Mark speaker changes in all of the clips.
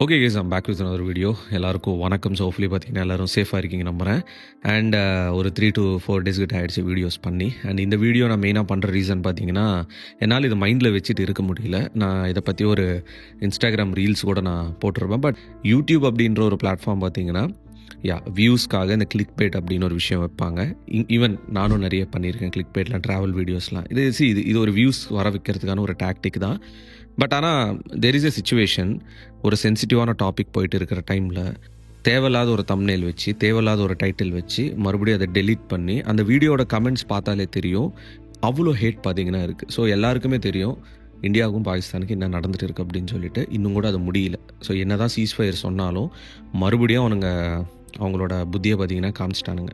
Speaker 1: Okay guys, I'm back with another video. எல்லாருக்கும் வணக்கம். So hopefully பார்த்தீங்கன்னா எல்லோரும் சேஃபாக இருக்கீங்க நம்புகிறேன். அண்ட் ஒரு 3 to 4 days கிட்ட ஆகிடுச்சு வீடியோஸ் பண்ணி. அண்ட் இந்த வீடியோ நான் மெயினாக பண்ணுற ரீசன் பார்த்தீங்கன்னா, என்னால் இது மைண்டில் வச்சுட்டு இருக்க முடியல. நான் இதை பற்றி ஒரு இன்ஸ்டாகிராம் ரீல்ஸ் கூட நான் போட்டிருப்பேன். பட் யூடியூப் அப்படின்ற ஒரு பிளாட்ஃபார்ம் பார்த்தீங்கன்னா, வியூஸ்க்காக இந்த கிளிக் பேட் அப்படின்னு ஒரு விஷயம் வைப்பாங்க. ஈவன் நானும் நிறைய பண்ணியிருக்கேன் கிளிக் பேட்லாம், ட்ராவல் வீடியோஸ்லாம். இது ஒரு வியூஸ் வர வைக்கிறதுக்கான ஒரு டாக்டிக் தான். பட் ஆனால் தெர் இஸ் எ சிச்சுவேஷன், ஒரு சென்சிட்டிவான டாபிக் போயிட்டு இருக்கிற டைமில் தேவையில்லாத ஒரு தம்ப்நெயில் வச்சு, தேவையில்லாத ஒரு டைட்டில் வச்சு, மறுபடியும் அதை டெலீட் பண்ணி, அந்த வீடியோட கமெண்ட்ஸ் பார்த்தாலே தெரியும் அவ்வளோ ஹேட் பார்த்தீங்கன்னா இருக்குது. ஸோ எல்லாருக்குமே தெரியும் இந்தியாவுக்கும் பாகிஸ்தானுக்கு என்ன நடந்துட்டு இருக்குது அப்படின்னு சொல்லிட்டு. இன்னும் கூட அது முடியல. ஸோ என்ன தான் சீஸ்ஃபயர் சொன்னாலும் மறுபடியும் அவங்களோட புத்தியை பார்த்தீங்கன்னா காமிச்சிட்டானுங்க.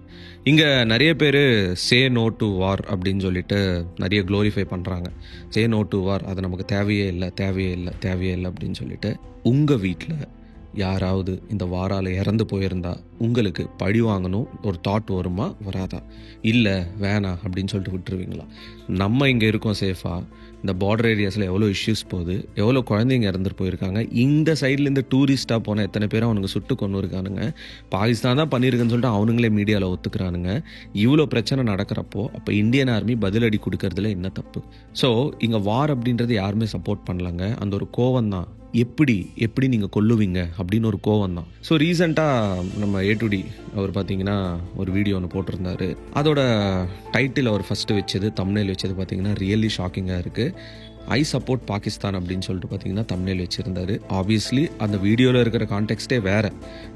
Speaker 1: இங்கே நிறைய பேர் சே நோ டு வார் அப்படின்னு சொல்லிட்டு நிறைய க்ளோரிஃபை பண்ணுறாங்க. சே நோ டு வார், அது நமக்கு தேவையே இல்லை அப்படின்னு சொல்லிட்டு. உங்கள் வீட்டில் யாராவது இந்த வாரால் இறந்து போயிருந்தா உங்களுக்கு பழி வாங்கணும் ஒரு தாட் வருமா, வராதா? இல்லை வேணாம் அப்படின்னு சொல்லிட்டு விட்டுருவீங்களா? நம்ம இங்கே இருக்கோம் சேஃபாக. இந்த பார்டர் ஏரியாஸில் எவ்வளோ இஷ்யூஸ் போகுது, எவ்வளோ குழந்தைங்க இறந்துட்டு போயிருக்காங்க. இந்த சைட்லேருந்து டூரிஸ்ட்டாக போனால் எத்தனை பேரும் அவனுங்க சுட்டு கொண்டு இருக்கானுங்க. பாகிஸ்தான் தான் பண்ணியிருக்குன்னு சொல்லிட்டு அவனுங்களே மீடியாவில் ஒத்துக்கிறானுங்க. இவ்வளோ பிரச்சனை நடக்கிறப்போ அப்போ இந்தியன் ஆர்மி பதிலடி கொடுக்கறதுல என்ன தப்பு? ஸோ இங்கே வார் அப்படின்றது யாருமே சப்போர்ட் பண்ணலங்க. அந்த ஒரு கோவம் தான், எப்படி நீங்கள் கொல்லுவீங்க அப்படின்னு ஒரு கோவம் தான். ஸோ ரீசெண்டாக நம்ம A2D அவர் பார்த்தீங்கன்னா ஒரு வீடியோ ஒன்று போட்டிருந்தாரு. அதோட டைட்டில் அவர் ஃபஸ்ட்டு வச்சது, தம்ப்நெயில் வச்சது பார்த்தீங்கன்னா ரியலி ஷாக்கிங்காக இருக்குது. ஐ சப்போர்ட் பாகிஸ்தான் அப்படின்னு சொல்லிட்டு பார்த்தீங்கன்னா தம்ப்நெயில் வச்சுருந்தாரு. ஆப்வியஸ்லி அந்த வீடியோவில் இருக்கிற கான்டெக்ஸ்டே வேறு.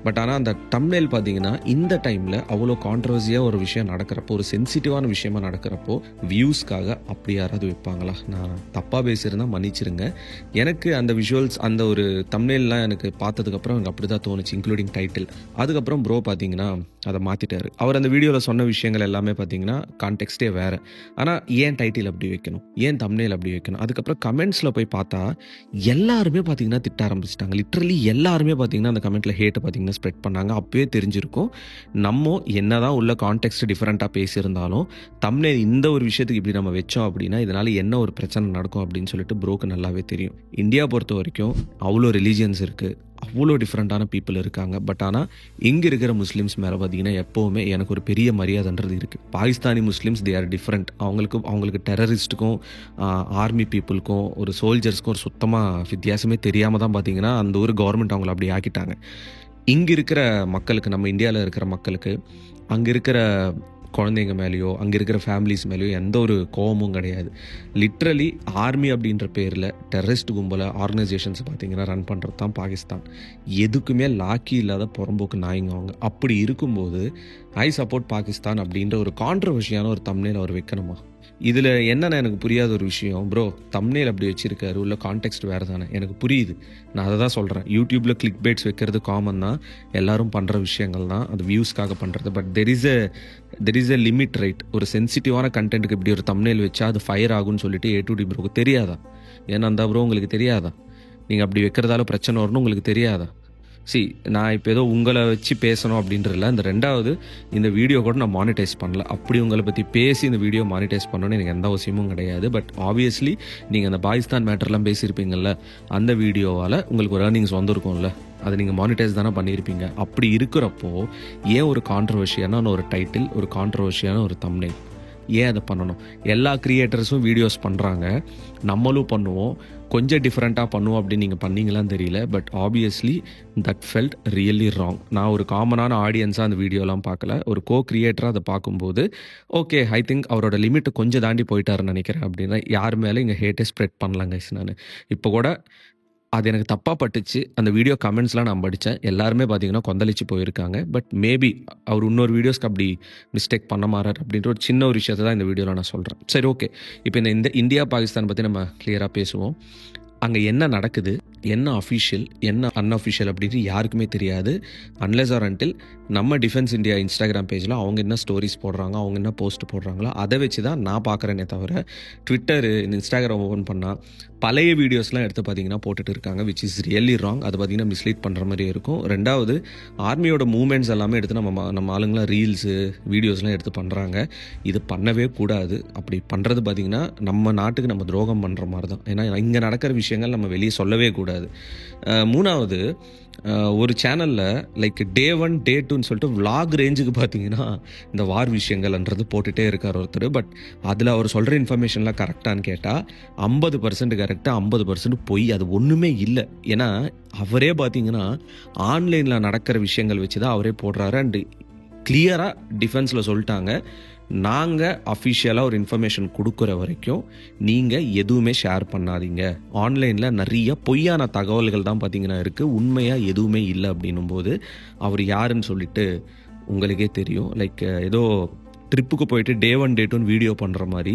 Speaker 1: பட் ஆனால் அந்த தம்ப்நெயில் பார்த்தீங்கன்னா இந்த டைமில் அவ்வளோ கான்ட்ரவர்சியாக ஒரு விஷயம் நடக்கிறப்போ, ஒரு சென்சிட்டிவான விஷயமா நடக்கிறப்போ வியூஸ்க்காக அப்படி யாராவது வைப்பாங்களா? நான் தப்பாக பேசியிருந்தால் மன்னிச்சிருங்க. எனக்கு அந்த விஷுவல்ஸ், அந்த ஒரு தம்ப்நெயில்லாம் எனக்கு பார்த்ததுக்கப்புறம் எனக்கு அப்படி தான் தோணுச்சு, இன்க்ளூடிங் டைட்டில். அதுக்கப்புறம் ப்ரோ பார்த்தீங்கன்னா அதை மாற்றிட்டார். அவர் அந்த வீடியோவில் சொன்ன விஷயங்கள் எல்லாமே பார்த்தீங்கன்னா கான்டெக்ஸ்டே வேறு. ஆனால் ஏன் டைட்டில் அப்படி வைக்கணும், ஏன் தம்ப்நெயில் அப்படி வைக்கணும்? அதுக்கப்புறம் கமெண்ட்ஸில் போய் பார்த்தா எல்லாருமே பார்த்தீங்கன்னா திட்ட ஆரம்பிச்சிட்டாங்க. லிட்ரலி எல்லாருமே பார்த்தீங்கன்னா அந்த கமெண்ட்டில் ஹேட்டை பார்த்தீங்கன்னா ஸ்ப்ரெட் பண்ணாங்க. அப்பவே தெரிஞ்சிருக்கும் நம்ம என்ன தான் உள்ள கான்டெக்ஸ்ட் டிஃப்ரெண்ட்டாக பேசியிருந்தாலும் தம்ப்நெயில் இந்த ஒரு விஷயத்துக்கு இப்படி நம்ம வச்சோம் அப்படின்னா இதனால் என்ன ஒரு பிரச்சனை நடக்கும் அப்படின்னு சொல்லிட்டு ப்ரோக்கு நல்லாவே தெரியும். இந்தியா பொறுத்த வரைக்கும் அவ்வளோ ரிலீஜியன்ஸ் இருக்குது, அவ்வளோ டிஃப்ரெண்ட்டான பீப்புள் இருக்காங்க. பட் ஆனால் இங்கே இருக்கிற முஸ்லீம்ஸ் மேலே பார்த்தீங்கன்னா எப்போவுமே எனக்கு ஒரு பெரிய மரியாதைன்றது இருக்குது. Pakistani Muslims they are different. அவங்களுக்கு டெரரிஸ்ட்டுக்கும் ஆர்மி பீப்புளுக்கும் ஒரு சோல்ஜர்ஸ்க்கும் ஒரு சுத்தமாக வித்தியாசமே தெரியாமல் தான் பார்த்தீங்கன்னா அந்த ஒரு கவர்மெண்ட் அவங்கள அப்படி ஆக்கிட்டாங்க. இங்கே இருக்கிற மக்களுக்கு, நம்ம இந்தியாவில் இருக்கிற மக்களுக்கு அங்கே இருக்கிற குழந்தைங்க மேலேயோ அங்கே இருக்கிற ஃபேமிலிஸ் மேலேயோ எந்த ஒரு கோபமும் கிடையாது. லிட்ரலி ஆர்மி அப்படின்ற பேரில் டெரரிஸ்ட் கும்பலை, ஆர்கனைசேஷன்ஸ் பார்த்தீங்கன்னா ரன் பண்ணுறது தான் பாகிஸ்தான். எதுக்குமே லாக்கி இல்லாத புறம்போக்கு நாய்ங்க அவங்க. அப்படி இருக்கும்போது ஐ சப்போர்ட் பாகிஸ்தான் அப்படின்ற ஒரு கான்ட்ரவர்ஷியான ஒரு தம்ப்நெயில் அவர் வைக்கணுமா? இதில் என்னென்ன எனக்கு புரியாத ஒரு விஷயம், ப்ரோ தம்ப்நெயில் அப்படி வச்சிருக்காரு, உள்ள கான்டெக்ஸ்ட் வேறு தானே. எனக்கு புரியுது, நான் அதை தான் சொல்கிறேன். யூடியூப்பில் கிளிக் பேட்ஸ் வைக்கிறது காமன் தான், எல்லாரும் பண்ணுற விஷயங்கள் தான், அது வியூஸ்க்காக பண்ணுறது. But there is a limit, right? ஒரு சென்சிட்டிவான கண்டென்ட்டுக்கு இப்படி ஒரு தம்ப்நெயில் வச்சா அது ஃபயர் ஆகும்னு சொல்லிட்டு A2D ப்ரோக்கு தெரியாதா? ஏன்னா அந்த ப்ரோ உங்களுக்கு தெரியாதா? நீங்கள் அப்படி வைக்கிறதால பிரச்சனை வரணும் உங்களுக்கு தெரியாதா? நான் இப்போ ஏதோ உங்களை வச்சு பேசணும் அப்படின்றதில்ல. இந்த ரெண்டாவது, இந்த வீடியோ கூட நான் மானிட்டைஸ் பண்ணல. அப்படி உங்களை பற்றி பேசி இந்த வீடியோ மானிட்டைஸ் பண்ணணும்னு எனக்கு எந்த அவசியமும் கிடையாது. பட் ஆப்வியஸ்லி நீங்கள் அந்த பாகிஸ்தான் மேட்டர்லாம் பேசியிருப்பீங்கள்ல, அந்த வீடியோவால் உங்களுக்கு ஒரு ஏர்னிங்ஸ் வந்திருக்கும்ல, அதை நீங்கள் மானிட்டைஸ் தானே பண்ணியிருப்பீங்க. அப்படி இருக்கிறப்போ ஏன் ஒரு கான்ட்ரவர்ஷியான ஒரு டைட்டில், ஒரு கான்ட்ரவர்ஷியான ஒரு தம்ப்நெயில், ஏன் அதை பண்ணணும்? எல்லா கிரியேட்டர்ஸும் வீடியோஸ் பண்ணுறாங்க, நம்மளும் பண்ணுவோம், கொஞ்சம் டிஃப்ரெண்ட்டாக பண்ணுவோம் அப்படின்னு நீங்கள் பண்ணீங்களான்னு தெரியல. But obviously that felt really wrong. நான் ஒரு காமனான ஆடியன்ஸாக அந்த வீடியோலாம் பார்க்கல, ஒரு கிரியேட்டராக அதை பார்க்கும்போது ஓகே, ஐ திங்க் அவரோட லிமிட்டை கொஞ்சம் தாண்டி போயிட்டாருன்னு நினைக்கிறேன். அப்படின்னா யார் மேலே இங்கே ஹேட்டே ஸ்ப்ரெட் பண்ணலாங்க. நான் இப்போ கூட அது எனக்கு தப்பாக பட்டுச்சு. அந்த வீடியோ கமெண்ட்ஸ்லாம் நான் படித்தேன், எல்லாருமே பார்த்தீங்கன்னா கொந்தளிச்சு போயிருக்காங்க. பட் மேபி அவர் இன்னொரு வீடியோஸ்க்கு அப்படி மிஸ்டேக் பண்ண மாறார் அப்படின்ற ஒரு சின்ன ஒரு விஷயத்தை தான் இந்த வீடியோவில் நான் சொல்கிறேன். சரி, ஓகே. இப்போ இந்த இந்தியா பாகிஸ்தான் பற்றி நம்ம கிளியராக பேசுவோம். அங்கே என்ன நடக்குது, என்ன அஃபிஷியல், என்ன அன்அஃபிஷியல் அப்படின்னு யாருக்குமே தெரியாது. அன்லெஸ் ஆர் அன்டில் நம்ம டிஃபென்ஸ் இந்தியா இன்ஸ்டாகிராம் பேஜில் அவங்க என்ன ஸ்டோரிஸ் போடுறாங்க, அவங்க என்ன போஸ்ட் போடுறாங்களோ அதை வச்சு தான் நான் பார்க்குறேனே தவிர, ட்விட்டரு, இன்ஸ்டாகிராம் ஓப்பன் பண்ணால் பழைய வீடியோஸ்லாம் எடுத்து பார்த்தீங்கன்னா போட்டுட்டு இருக்காங்க, விச் இஸ் ரியலி ராங். அது பார்த்தீங்கன்னா மிஸ்லீட் பண்ணுற மாதிரி இருக்கும். ரெண்டாவது, ஆர்மியோட மூவ்மெண்ட்ஸ் எல்லாமே எடுத்து நம்ம ஆளுங்களாம் ரீல்ஸு, வீடியோஸ்லாம் எடுத்து பண்ணுறாங்க. இது பண்ணவே கூடாது. அப்படி பண்ணுறது பார்த்தீங்கன்னா நம்ம நாட்டுக்கு நம்ம துரோகம் பண்ணுற மாதிரி தான். ஏன்னா இங்கே நடக்கிற விஷயங்கள் நம்ம வெளியே சொல்லவே கூடாது. மூணாவது, ஒரு சேனலில் லைக் டே 1 டே 2ன்னு சொல்லிட்டு vlog ரேஞ்சுக்கு பார்த்தீங்கன்னா இந்த வார் விஷயங்கள்ன்றது போட்டுகிட்டே இருக்கார் ஒருத்தர். பட் அதில் அவர் சொல்கிற இன்ஃபர்மேஷன்லாம் கரெக்டானு கேட்டால் 50% கரெக்டாக 50% பொய். அது ஒன்றுமே இல்லை. ஏன்னா அவரே பார்த்தீங்கன்னா ஆன்லைனில் நடக்கிற விஷயங்கள் வச்சு தான் அவரே போடுறாரு. அண்டு கிளியராக டிஃபென்ஸில் சொல்லிட்டாங்க, நாங்கள் அஃபிஷியலாக ஒரு இன்ஃபர்மேஷன் கொடுக்குற வரைக்கும் நீங்கள் எதுவுமே ஷேர் பண்ணாதீங்க. ஆன்லைனில் நிறைய பொய்யான தகவல்கள் தான் பார்த்தீங்கன்னா இருக்குது, உண்மையாக எதுவுமே இல்லை அப்படின்னும் போது அவர் யாருன்னு சொல்லிட்டு உங்களுக்கே தெரியும். லைக் ஏதோ ட்ரிப்புக்கு போயிட்டு டே 1 டே 2 வீடியோ பண்ணுற மாதிரி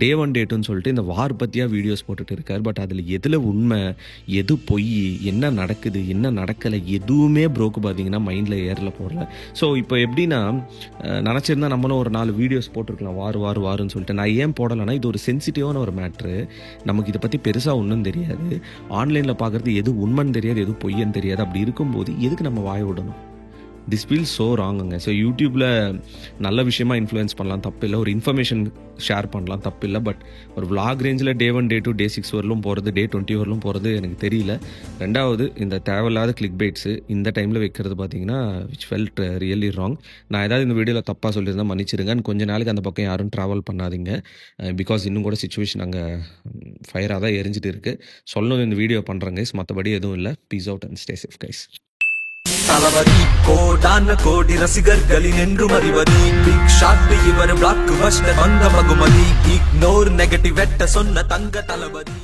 Speaker 1: டே 1 டே 2ன்னு சொல்லிட்டு இந்த வார் பற்றியாக வீடியோஸ் போட்டுட்டு இருக்கார். பட் அதில் எதில் உண்மை எது பொய், என்ன நடக்குது என்ன நடக்கலை, எதுவுமே ப்ரோக்கு பார்த்தீங்கன்னா மைண்டில் ஏரில் போடல. ஸோ இப்போ எப்படின்னா நினச்சிருந்தா நம்மளும் ஒரு 4 வீடியோஸ் போட்டிருக்கலாம் வாருன்னு சொல்லிட்டு. நான் ஏன் போடலைன்னா இது ஒரு சென்சிட்டிவான ஒரு மேட்ரு. நமக்கு இதை பற்றி பெருசாக ஒன்றும் தெரியாது. ஆன்லைனில் பார்க்குறது எது உண்மைன்னு தெரியாது, எது பொய்யன்னு தெரியாது. அப்படி இருக்கும்போது எதுக்கு நம்ம வாய விடணும்? திஸ் ஃபீல்ஸ் ஸோ ராங்குங்க. ஸோ யூடியூப்பில் நல்ல விஷயமா இன்ஃப்ளூயன்ஸ் பண்ணலாம், தப்பு இல்லை. ஒரு இன்ஃபர்மேஷன் ஷேர் பண்ணலாம், தப்பு இல்லை. பட் ஒரு vlog ரேஞ்சில் டே 1 டே 2 டே 6 வரலும் போகிறது, டே 20 வரலும் போகிறது எனக்கு தெரியல. ரெண்டாவது இந்த தேவையில்லாத கிளிக் பைட்ஸு இந்த டைமில் வைக்கிறது பார்த்தீங்கன்னா விச் ஃபெல்ட் ரியலி ராங். நான் ஏதாவது இந்த வீடியோவில் தப்பாக சொல்லியிருந்தால் மன்னிச்சிருங்க. கொஞ்ச நாளைக்கு அந்த பக்கம் யாரும் ட்ராவல் பண்ணாதீங்க. பிகாஸ் இன்னும் கூட சுச்சுவேஷன் அங்கே ஃபயராக தான் எரிஞ்சிட்டு இருக்குது. சொல்லணும் இந்த வீடியோ பண்ணுறேன் கைஸ், மற்றபடி எதுவும் இல்லை. Peace out and stay safe guys.
Speaker 2: Thalapathy கோடான கோடி ரசிகர்களின் என்றும் அறிவதி பிக் ஷாட் இவர் பிளாக் பஸ்டர் வந்த மகுமதி இக்னோர் நெகட்டிவ் வெட்ட சொன்ன தங்க தளபதி.